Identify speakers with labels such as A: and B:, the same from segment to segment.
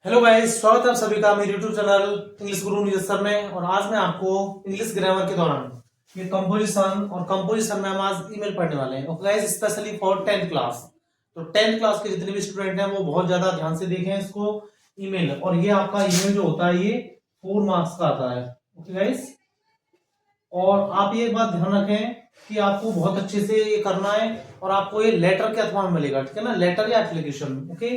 A: Hello guys, स्वागत है आप सभी का मेरे यूट्यूब चैनल इंग्लिश गुरु निजत सर में। और आज मैं आपको इंग्लिश ग्रामर के दौरान ये कंपोजिशन और कंपोजिशन में हम आज ईमेल पढ़ने वाले हैं। Okay guys, specially for 10th class. तो 10th क्लास के जितने भी स्टूडेंट हैं वो बहुत ज्यादा ध्यान से देखें इसको ईमेल। और ये आपका ईमेल जो होता है ये 4 मार्क्स का आता है। ओके गाइस, और आप ये बात ध्यान रखें कि आपको बहुत अच्छे से ये करना है और आपको ये लेटर के अथवा में मिलेगा, ठीक है ना। लेटर या एप्लीकेशन, ओके,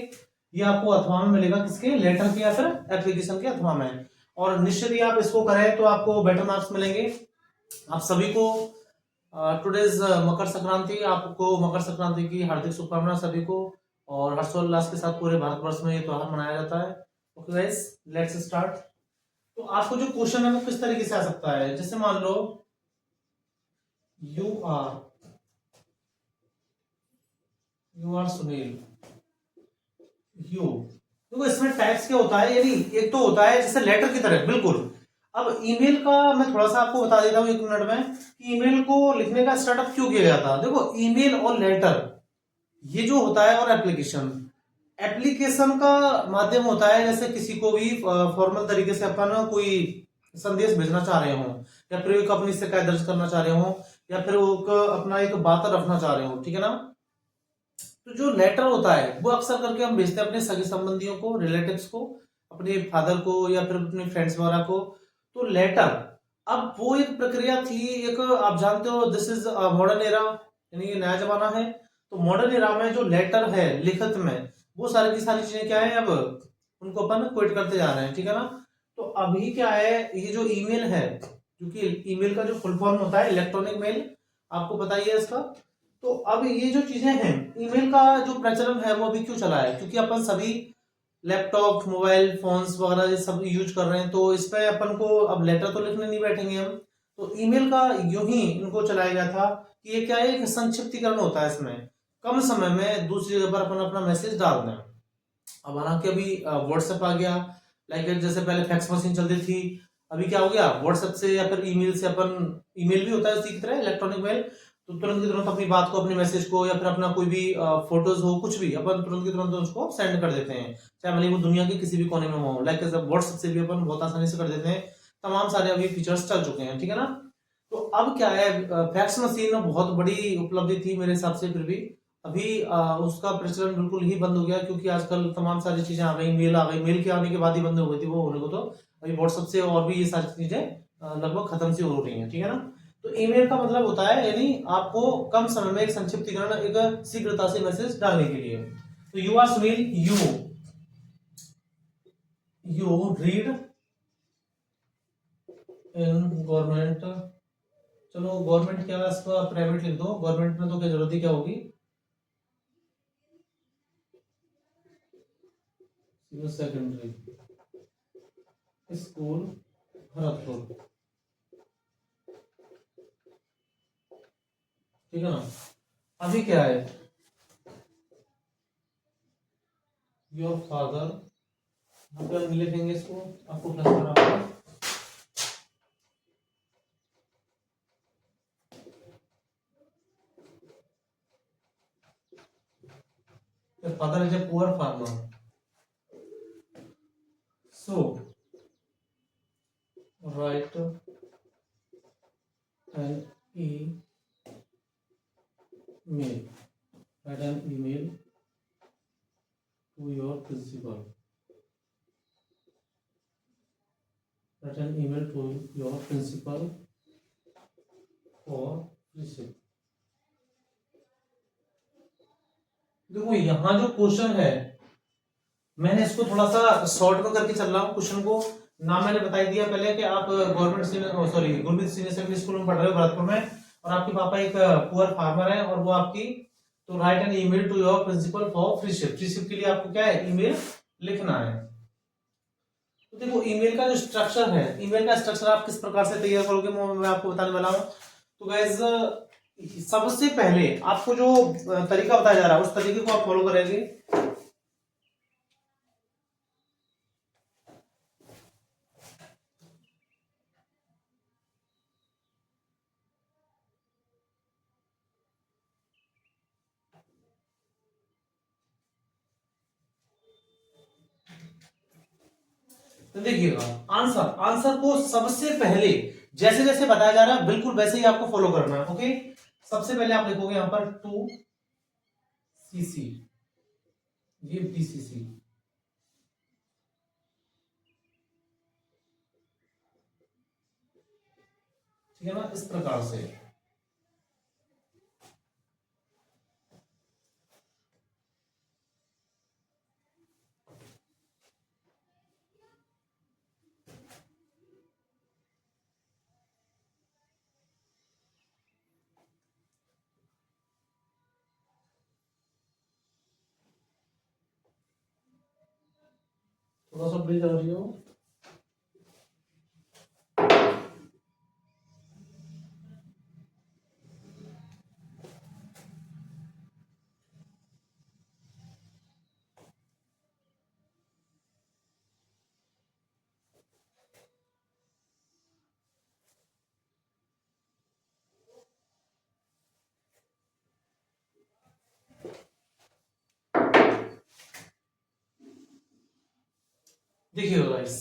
A: ये आपको अथवा में मिलेगा, किसके, लेटर के या फिर एप्लीकेशन के अथवा में। और निश्चित ही आप इसको करें तो आपको बेटर मार्क्स मिलेंगे। आप सभी को टुडेज मकर संक्रांति, आपको मकर संक्रांति की हार्दिक शुभकामनाएं सभी को। और हर्षोल्लास के साथ पूरे भारतवर्ष में ये त्योहार मनाया जाता है। Okay guys, let's start. तो आपको जो क्वेश्चन है वो किस तरीके से आ सकता है, जैसे मान लो यू आर सुनील, यू, देखो इसमें टाइप्स क्या होता है, यानी एक तो होता है जैसे लेटर की तरह बिल्कुल। अब ईमेल का मैं थोड़ा सा आपको बता देता हूँ एक मिनट में कि ईमेल को लिखने का स्टार्टअप क्यों किया गया था। देखो ईमेल और लेटर ये जो होता है, और एप्लीकेशन, एप्लीकेशन का माध्यम होता है जैसे किसी को भी फॉर्मल तरीके से अपन कोई संदेश भेजना चाह रहे हो, या फिर एक अपनी शिकायत दर्ज करना चाह रहे हो, या फिर वो अपना एक बात रखना चाह रहे हो, ठीक है ना। तो जो लेटर होता है वो अक्सर करके हम भेजते हैं अपने सगे संबंधियों को, रिलेटिव्स को, अपने फादर को या फिर अपने फ्रेंड्स वगैरह को। तो लेटर, अब वो एक प्रक्रिया थी, एक आप जानते हो दिस इज मॉडर्न एरा, यानी ये नया जमाना है। तो मॉडर्न एरा में जो लेटर है लिखित में, वो सारी की सारी चीजें क्या है, अब उनको अपन क्विट करते जा रहे हैं, ठीक है ना। तो अभी क्या है, ये जो ईमेल है, क्योंकि ईमेल का जो फुल फॉर्म होता है इलेक्ट्रॉनिक मेल, आपको पता ही है इसका। तो अब ये जो चीजें हैं, ईमेल का जो प्रचलन है वो अभी क्यों चला है, क्योंकि अपन सभी लैपटॉप, मोबाइल फोन्स वगैरह ये सब यूज कर रहे हैं। तो इस पे अपन को अब लेटर तो लिखने नहीं बैठेंगे हम। तो ईमेल का यूं ही इनको चलाया गया था कि ये क्या है, एक संक्षिप्तीकरण होता है, इसमें कम समय में दूसरी जगह पर अपन अपना मैसेज डाल दें। अब हालांकि अभी व्हाट्सएप आ गया, लाइक जैसे पहले फैक्स मशीन चलती थी, अभी क्या हो गया, व्हाट्सएप से या फिर ईमेल से अपन, ईमेल भी होता है उसी की तरह इलेक्ट्रॉनिक मेल, तो तुरंत की तुरंत अपनी बात को, अपने मैसेज को, या फिर अपना कोई भी फोटोज हो, कुछ भी अपन तुरंत की तुरंत उसको सेंड कर देते हैं, चाहे भले वो दुनिया के किसी भी कोने में हो। लाइक व्हाट्सएप से भी अपन बहुत आसानी से कर देते हैं। तमाम सारे अभी फीचर्स चल चुके हैं, ठीक है ना। तो अब क्या है, फैक्स मशीन बहुत बड़ी उपलब्धि थी मेरे हिसाब से, फिर भी अभी उसका प्रचलन बिल्कुल ही बंद हो गया, क्योंकि आजकल तमाम सारी चीजें आ गई, मेल आ गई, मेल के आने के बाद ही बंद हो गई थी वो होने को। तो अभी व्हाट्सएप से और भी ये सारी चीजें लगभग खत्म सी हो रही हैं, ठीक है ना। तो ईमेल का मतलब होता है, यानी आपको कम समय में एक संक्षिप्तीकरण, एक शीघ्रता से मैसेज डालने के लिए। तो you are Sunil, you read in government, चलो गवर्नमेंट क्या, इसका प्राइवेट लिख दो, गवर्नमेंट में तो क्या जरूरत ही क्या होगी, सेकेंडरी स्कूल भरतपुर, ठीक है ना। अभी क्या है, योर फादर, यहाँ पे हम लिखेंगे इसको, आपको प्लस करना पड़ेगा। Your father is a poor farmer, so write an email, write an email to your principal, write an email to your principal for receipt. देखो यहाँ जो क्वेश्चन है, मैंने इसको थोड़ा सा शॉर्ट में करके चल रहा हूँ क्वेश्चन को। नाम मैंने बता दिया पहले कि आप government senior, sorry Gurmeet senior secondary school में पढ़ रहे हो भरतपुर में, और आपके पापा एक पुअर फार्मर है, और वो आपकी, तो write an email to your principal for free shift, free shift के लिए आपको क्या है, ईमेल लिखना है। तो देखो ईमेल का जो स्ट्रक्चर है, ईमेल का स्ट्रक्चर आप किस प्रकार से तैयार करोगे मैं आपको बताने वाला हूँ। तो गाइस, सबसे पहले आपको जो तरीका बताया जा रहा है उस तरीके को आप फॉलो करेंगे। तो देखिएगा, आंसर आंसर को सबसे पहले जैसे जैसे बताया जा रहा है बिल्कुल वैसे ही आपको फॉलो करना है। ओके, सबसे पहले आप लिखोगे यहां पर 2cc, ये BCC, ठीक है ना, इस प्रकार से। थोड़ा सा ब्रीज कर रही हो। देखिए गाइस,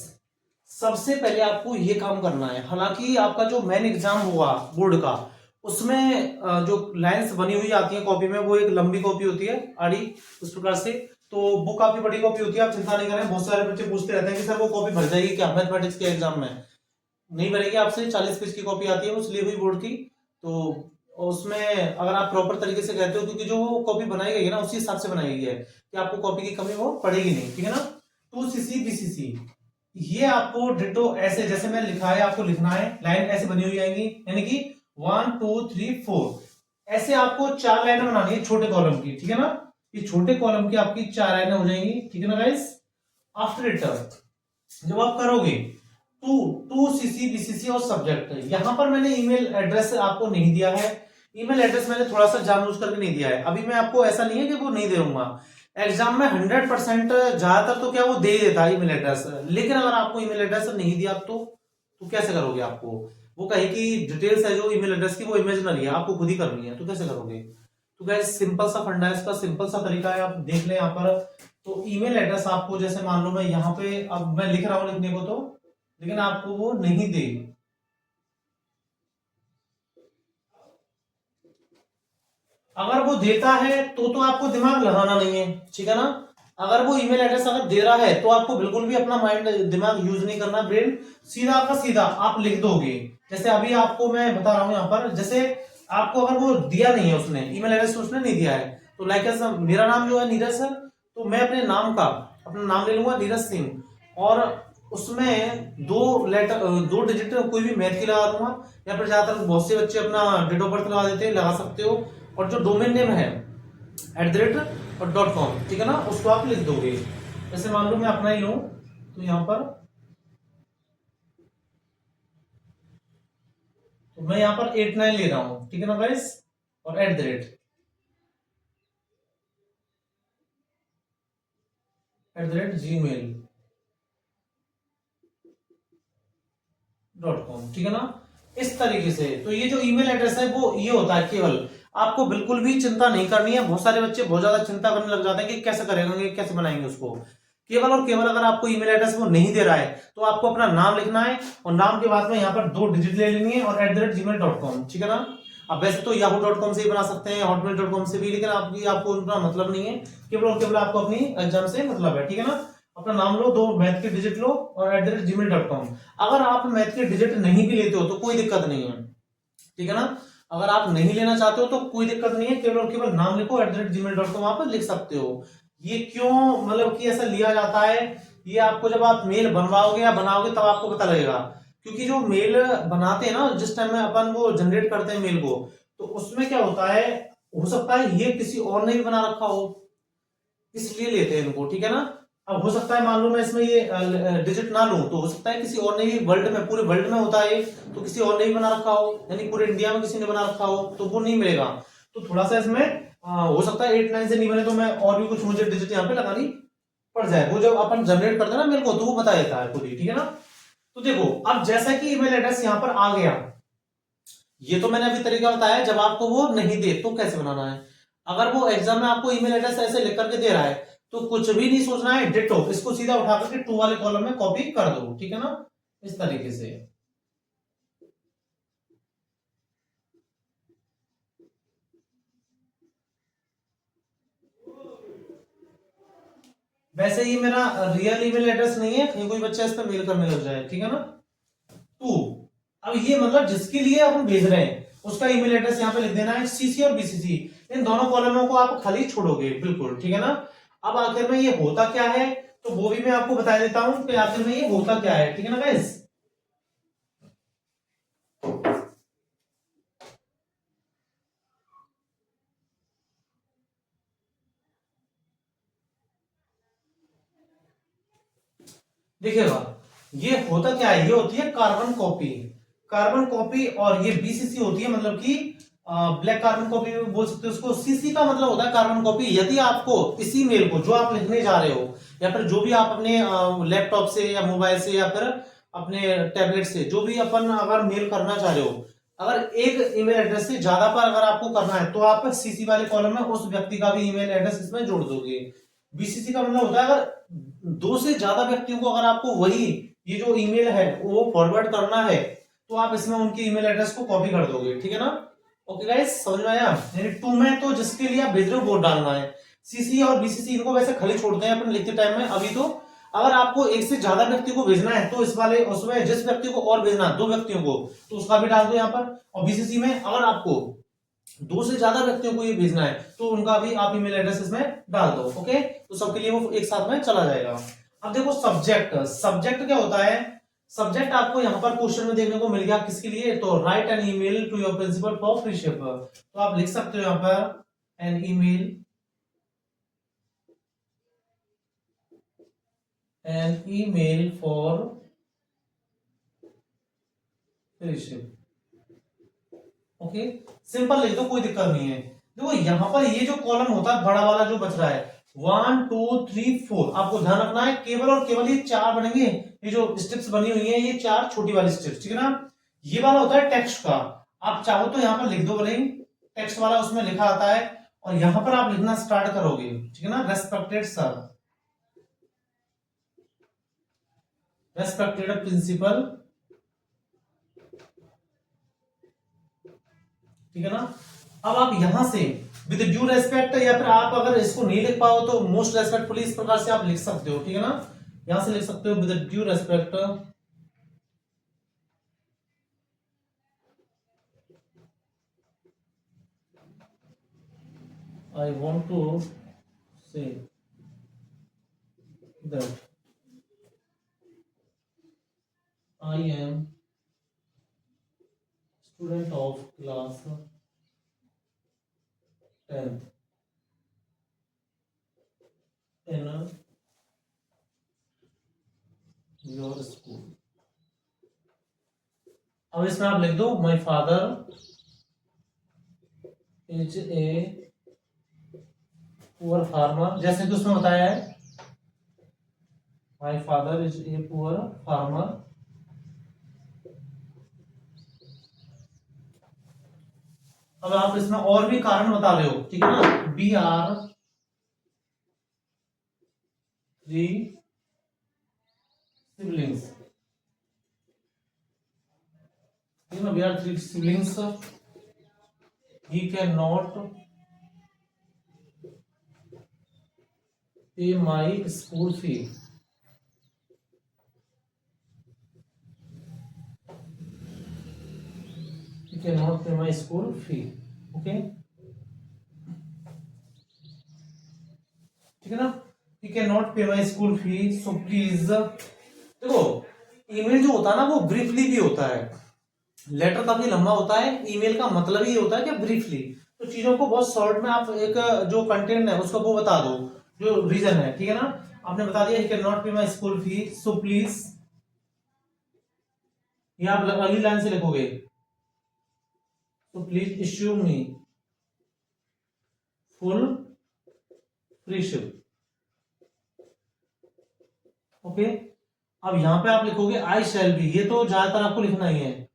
A: सबसे पहले आपको ये काम करना है, हालांकि आपका जो मेन एग्जाम होगा बोर्ड का, उसमें जो लाइंस बनी हुई आती है कॉपी में, वो एक लंबी कॉपी होती है आड़ी, उस प्रकार से। तो वो काफी बड़ी कॉपी होती है, आप चिंता नहीं करें। बहुत सारे बच्चे पूछते रहते हैं कि सर वो कॉपी भर जाएगी क्या मैथमेटिक्स के एग्जाम में? नहीं भरेगी, आपसे 40 पेज की कॉपी आती है वो सिली हुई बोर्ड की। तो उसमें अगर आप प्रॉपर तरीके से कहते हो, क्योंकि जो वो कॉपी बनाई गई है ना उसी हिसाब से बनाई गई है कि आपको कॉपी की कमी वो पड़ेगी नहीं, ठीक है ना। 2cc BCC, ये आपको डिटो ऐसे जैसे मैं लिखा है आपको लिखना है, लाइन ऐसे बनी हुई आएंगी, यानी कि 1 2 3 4 ऐसे आपको 4 लाइनें बनानी है छोटे कॉलम की, ठीक है ना। ये छोटे कॉलम की आपकी 4 लाइनें हो जाएंगी, ठीक है ना गाइस। आफ्टर रिटर्न जब आप करोगे 2cc BCC और सब्जेक्ट, यहां पर मैंने ईमेल एड्रेस आपको नहीं दिया है। ईमेल एड्रेस मैंने थोड़ा सा जानबूझ करके नहीं दिया है, अभी मैं आपको ऐसा नहीं है कि वो नहीं दे दूंगा। एग्जाम में 100% ज्यादातर तो क्या वो दे ही देता है ईमेल एड्रेस, लेकिन अगर आपको ईमेल एड्रेस नहीं दिया तो कैसे करोगे? आपको वो कहे कि डिटेल्स है जो ईमेल एड्रेस की वो इमेजिनरी है, आपको खुद ही करनी है, तो कैसे करोगे? तो गाइस सिंपल सा फंडा है इसका, सिंपल सा तरीका है, आप देख लें यहाँ पर। तो ईमेल एड्रेस आपको, जैसे मान लो मैं यहाँ पे अब मैं लिख रहा हूँ लिखने को, तो लेकिन आपको वो नहीं दे, अगर वो देता है तो आपको दिमाग लगाना नहीं है, ठीक है ना। अगर वो ईमेल एड्रेस अगर दे रहा है तो आपको बिल्कुल भी अपना माइंड दिमाग यूज नहीं करना, ब्रेन सीधा का सीधा आप लिख दोगे। जैसे अभी आपको मैं बता रहा हूं यहाँ पर, जैसे आपको अगर वो दिया नहीं है, उसने ईमेल एड्रेस उसने नहीं दिया है, तो लाइक मेरा नाम जो है नीरज सर, तो मैं अपने नाम का अपना नाम ले लूंगा नीरज सिंह, और उसमें 2 डिजिट कोई भी मैथ की लगा दूंगा, या फिर ज्यादातर बहुत से बच्चे अपना डेट ऑफ बर्थ लगा देते हैं, लगा सकते हो। और जो डोमेन नेम है @और .com, ठीक है ना, उसको आप लिख दोगे। जैसे मान लो मैं अपना ही लूं, तो यहां पर तो मैं यहां पर 89 ले रहा हूं, ठीक है ना गाइस, और @gmail.com, ठीक है ना। इस तरीके से तो ये जो ईमेल एड्रेस है वो ये होता है केवल, आपको बिल्कुल भी चिंता नहीं करनी है। बहुत सारे बच्चे बहुत ज्यादा चिंता करने लग जाते हैं कि कैसे करेंगे, कैसे बनाएंगे उसको। केवल और केवल अगर आपको ईमेल एड्रेस वो नहीं दे रहा है तो आपको अपना नाम लिखना है, और नाम के बाद में यहाँ पर 2 डिजिट ले लेनी है, और @gmail.com, ठीक है ना। अब वैसे तो yahoo.com से ही बना सकते हैं, hotmail.com से भी, लेकिन आपको उनका मतलब नहीं है, केवल और केवल आपको अपनी एग्जाम से मतलब है, ठीक है ना। अपना नाम लो, 2 मैथ के डिजिट लो, और @gmail.com। अगर आप मैथ के डिजिट नहीं भी लेते हो तो कोई दिक्कत नहीं है, ठीक है ना। अगर आप नहीं लेना चाहते हो तो कोई दिक्कत नहीं है, केवल और केवल नाम लिखो, @gmail.com आप लिख सकते हो। ये क्यों मतलब कि ऐसा लिया जाता है, ये आपको जब आप मेल बनवाओगे या बनाओगे तब आपको पता लगेगा। क्योंकि जो मेल बनाते हैं ना, जिस टाइम में अपन वो जनरेट करते हैं मेल को, तो उसमें क्या होता है, हो सकता है ये किसी और ने भी बना रखा हो, इसलिए लेते हैं इनको, ठीक है ना। अब हो सकता है मान लो मैं इसमें ये डिजिट ना लूं, तो हो सकता है किसी और ने भी वर्ल्ड में, पूरे वर्ल्ड में होता है तो किसी और ने भी बना रखा हो, यानी पूरे इंडिया में किसी ने बना रखा हो, तो वो नहीं मिलेगा। तो थोड़ा सा इसमें हो सकता है 8 9 से नहीं बने, तो मैं और भी कुछ मुझे डिजिट यहाँ पे लगानी पड़ जाए। वो जब अपन जनरेट करते हैं ना मेल को, तो वो बता देता है खुद ही, ठीक है ना। तो देखो, अब जैसा कि ईमेल एड्रेस यहाँ पर आ गया, ये तो मैंने अभी तरीका बताया। जब आपको वो नहीं दे तो कैसे बनाना है। अगर वो एग्जाम में आपको ईमेल एड्रेस ऐसे लिख करके दे रहा है, तो कुछ भी नहीं सोचना है, डिटो इसको सीधा उठा करके टू वाले कॉलम में कॉपी कर दो, ठीक है ना, इस तरीके से। वैसे ये मेरा रियल ईमेल एड्रेस नहीं है, कहीं कोई बच्चा इस पर मेल करने लग जाए, ठीक है ना। टू, अब ये मतलब जिसके लिए हम भेज रहे हैं उसका ईमेल एड्रेस यहाँ पे लिख देना है, सीसी और बीसीसी, इन दोनों कॉलमों को आप खाली छोड़ोगे, बिल्कुल ठीक है ना। अब आखिर में ये होता क्या है, तो वो भी मैं आपको बता देता हूं कि आखिर में ये होता क्या है, ठीक है ना गाइस। देखिएगा, ये होता क्या है, ये होती है कार्बन कॉपी, कार्बन कॉपी, और ये बीसीसी होती है मतलब कि ब्लैक कार्बन कॉपी भी बोल सकते हो उसको। सीसी का मतलब होता है कार्बन कॉपी। यदि आपको इसी मेल को जो आप लिखने जा रहे हो, या फिर जो भी आप अपने लैपटॉप से या मोबाइल से या फिर अपने टैबलेट से जो भी अपन अगर मेल करना चाह रहे हो, अगर एक ईमेल एड्रेस से ज्यादा पर अगर आपको करना है, तो आप सीसी वाले कॉलम में उस व्यक्ति का भी ईमेल एड्रेस इसमें जोड़ दोगे। बीसीसी का मतलब होता है अगर दो से ज्यादा व्यक्तियों को अगर आपको वही ये जो ईमेल है वो फॉरवर्ड करना है, तो आप इसमें उनके ईमेल एड्रेस को कॉपी कर दोगे, ठीक है ना। ओके गाइस, समझ में आया। यानी टू में तो जिसके लिए आप भेज रहे हो वो डालना है, सीसी और बीसीसी इनको वैसे खाली छोड़ते हैं अपन लिखते टाइम में। अभी तो अगर आपको एक से ज्यादा व्यक्ति को भेजना है, तो इस वाले उसमें जिस व्यक्ति को और भेजना है, दो व्यक्तियों को, तो उसका भी डाल दो यहाँ पर। और बीसीसी में अगर आपको दो से ज्यादा व्यक्तियों को ये भेजना है, तो उनका भी आप ईमेल एड्रेस इसमें डाल दो। ओके, तो सबके लिए वो एक साथ में चला जाएगा। अब देखो सब्जेक्ट, सब्जेक्ट क्या होता है। सब्जेक्ट आपको यहाँ पर क्वेश्चन में देखने को मिल गया, किसके लिए, तो write an email to your principal for freeship. तो आप लिख सकते हो यहाँ पर an email, an email for freeship. Okay, simple लिख दो, कोई दिक्कत नहीं है। देखो यहाँ पर ये जो कॉलम होता है बड़ा वाला जो बच रहा है, 1 2 3 4, आपको ध्यान रखना है केवल और केवल ये चार बनेंगे। ये जो स्टेप्स बनी हुई है ये चार छोटी वाली स्टेप्स, ठीक है ना। ये वाला होता है टेक्स्ट का, आप चाहो तो यहाँ पर लिख दो भले ही, टेक्स्ट वाला उसमें लिखा आता है, और यहाँ पर आप लिखना स्टार्ट करोगे, ठीक है ना। रेस्पेक्टेड सर, रेस्पेक्टेड प्रिंसिपल, ठीक है ना। अब आप यहां से विद ड्यू रेस्पेक्ट, या फिर आप अगर इसको नहीं लिख पाओ तो मोस्ट रेस्पेक्टफुली, इस प्रकार से आप लिख सकते हो, ठीक है ना। यहां से लिख सकते हो with due respect, I want to say that I am student of class 10th in your school। अब इसमें आप लिख दो my father is a poor farmer, जैसे कि उसमें बताया है, my father is a poor farmer. अब आप इसमें और भी कारण बता रहे हो, ठीक है ना, बी आर थ्री सिबलिंग्स, ठीक है ना, we are three siblings, he cannot pay my school fee, he cannot pay my school fee। Okay, ठीक है ना, he cannot pay my school fee so please। देखो ईमेल जो होता है ना वो ब्रीफली भी होता है, लेटर काफी लंबा होता है, ईमेल का मतलब ही होता है कि ब्रीफली, तो चीजों को बहुत शॉर्ट में आप एक जो कंटेंट है उसको वो बता दो, जो रीजन है, ठीक है ना। आपने बता दिया ही कैन नॉट पे my school fee so please, ये आप अगली लाइन से लिखोगे, so please issue me full freeship. Okay, अब यहां पे आप लिखोगे आई शैल बी, ये तो ज्यादातर आपको लिखना ही है,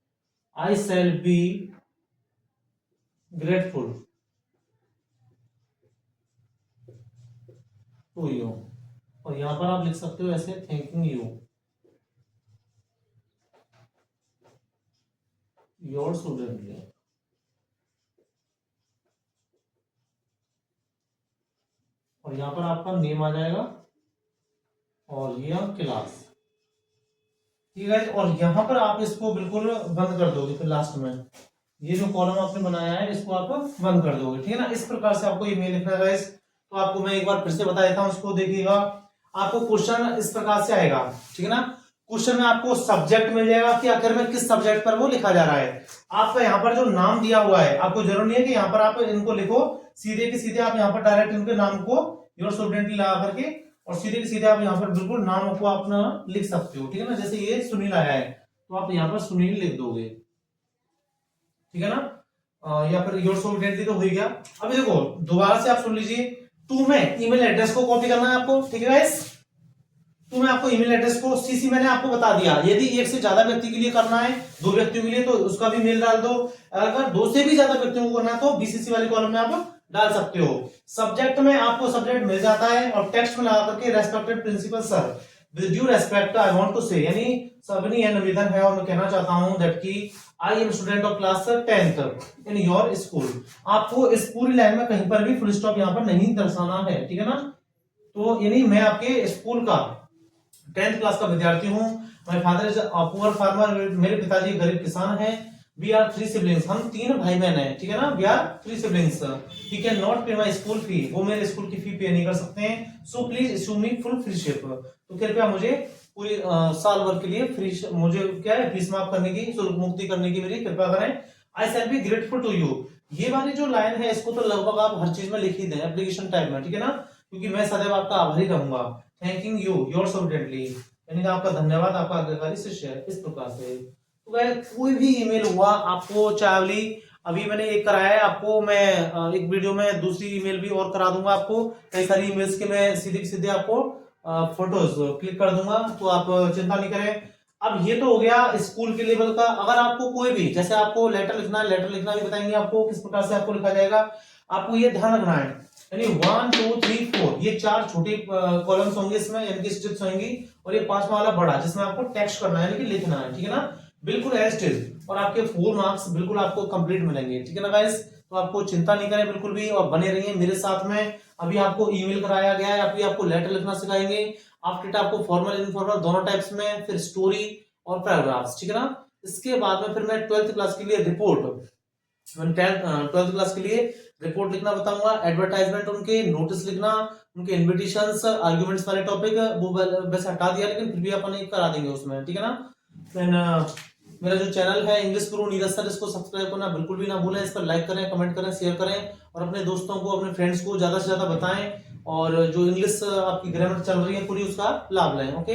A: I shall be grateful. To you, और यहाँ पर आप लिख सकते हो ऐसे थैंकिंग यू योर स्टूडेंटली। और यहाँ पर आपका नेम आ जाएगा और ये क्लास, ठीक है। और यहाँ पर आप इसको बिल्कुल बंद कर दोगे, फिर लास्ट में ये जो कॉलम आपने बनाया है इसको आप बंद कर दोगे, ठीक है ना। इस प्रकार से आपको ईमेल लिखना है गाइस। तो आपको मैं एक बार फिर से बता देता हूँ, इसको देखिएगा। आपको क्वेश्चन इस प्रकार से आएगा, ठीक है ना। क्वेश्चन में आपको सब्जेक्ट मिल जाएगा कि आखिर में किस सब्जेक्ट पर वो लिखा जा रहा है। आपका यहाँ पर जो नाम दिया हुआ है, आपको जरूर नहीं है कि यहाँ पर आप इनको लिखो, सीधे के सीधे आप यहाँ पर डायरेक्ट इनके नाम को योर स्टूडेंटली लगा करके और सीधे के सीधे आप यहाँ पर बिल्कुल नाम को अपना लिख सकते हो, ठीक है ना। जैसे ये सुनील आया है तो आप यहाँ पर सुनील लिख दोगे, ठीक है ना। या फिर योर स्टूडेंटली तो हो गया। अभी देखो दोबारा से आप सुन लीजिए, टू में ईमेल एड्रेस को कॉपी करना है आपको, ठीक है गाइस। तो मैं आपको ईमेल एड्रेस को सीसी मैंने आपको बता दिया। यदि एक से ज्यादा व्यक्ति के लिए करना है, दो व्यक्तियों के लिए, तो उसका भी मेल डाल दो। अगर दो से भी ज्यादा व्यक्तियों को करना है तो बीसीसी वाले कॉलम में आप डाल सकते हो। सब्जेक्ट में आपको सब्जेक्ट मिल जाता है और टेक्स्ट में लगा करके respected principal sir with due respect I want to say, यानी सबनी यह निवेदन है और मैं कहना चाहता हूं दैट की आई am student of class 10th in your school. आपको इस पूरी लाइन में कहीं पर भी फुल स्टॉप यहाँ पर नहीं दर्शाना है, ठीक है ना। तो यानी मैं आपके स्कूल का 10th क्लास का विद्यार्थी हूँ। My father is a poor farmer, मेरे पिताजी गरीब किसान हैं। वी आर 3 सिबलिंग्स, हम 3 भाई बहन हैं, ठीक है ना। We are 3 siblings, he can not pay my school fee, वो मेरे स्कूल की फी पे नहीं कर सकते हैं। So please issue me full freeship, तो कृपया मुझे पूरी साल भर के लिए फ्री, मुझे क्या है फीस माफ करने की, शुल्क मुक्ति करने की मेरी कृपा करें। I shall be grateful to you. ये वाली जो लाइन है इसको तो लगभग आप हर चीज में लिख ही दें एप्लीकेशन टाइप में, ठीक है ना, क्योंकि मैं सदैव आपका आभारी रहूंगा। थैंकिंग यू योर स्टूडेंटली, यानी कि आपका धन्यवाद, आपका आज्ञाकारी शिष्य, इस प्रकार से। तो वह कोई भी ईमेल हुआ आपको, चावली अभी मैंने एक कराया है आपको, मैं एक वीडियो में दूसरी ईमेल भी और करा दूंगा आपको। कई सारी ईमेल्स के मैं सीधे सीधे आपको फोटोज क्लिक कर दूंगा, तो आप चिंता नहीं करें। अब ये तो हो गया स्कूल के लेवल का। अगर आपको कोई भी, जैसे आपको लेटर लिखना है, लेटर लिखना भी बताएंगे आपको किस प्रकार से आपको लिखा जाएगा। आपको ये ध्यान रखना है, यानी 1 2 3 4 ये 4 छोटे कॉलम्स होंगे इसमें, यानी कि स्ट्रिप्स होंगी, और ये 5वां वाला बड़ा जिसमें आपको टेक्स्ट करना है, यानी कि लिखना है, ठीक है ना, बिल्कुल एज इट इज। और आपके 4 मार्क्स बिल्कुल आपको कंप्लीट मिलेंगे, ठीक है ना गाइस। तो आपको चिंता नहीं करें बिल्कुल भी, और बने रहिए मेरे साथ में। अभी आपको ईमेल कराया गया है, अभी आपको लेटर लिखना सिखाएंगे। आफ्टर आपको फॉर्मल इनफॉर्मल दोनों टाइप्स में, फिर स्टोरी और पैराग्राफ्स, ठीक है ना। इसके बाद में फिर मैं 12th क्लास के लिए रिपोर्ट, 12th क्लास के लिए रिपोर्ट लिखना बताऊंगा। एडवर्टाइजमेंट, उनके नोटिस लिखना, उनके इन्विटेशंस, आर्गुमेंट्स वाले टॉपिक वो वैसे हटा दिया, लेकिन फिर भी अपन एक करा देंगे उसमें, ठीक है ना। देन मेरा जो चैनल है इंग्लिश गुरु नीरज सर, इसको सब्सक्राइब करना बिल्कुल भी ना भूलें। इस पर लाइक करें, कमेंट करें, शेयर करें, और अपने दोस्तों को, अपने फ्रेंड्स को ज्यादा से ज्यादा बताएं, और जो इंग्लिश आपकी ग्रामर चल रही है पूरी उसका लाभ लें। ओके।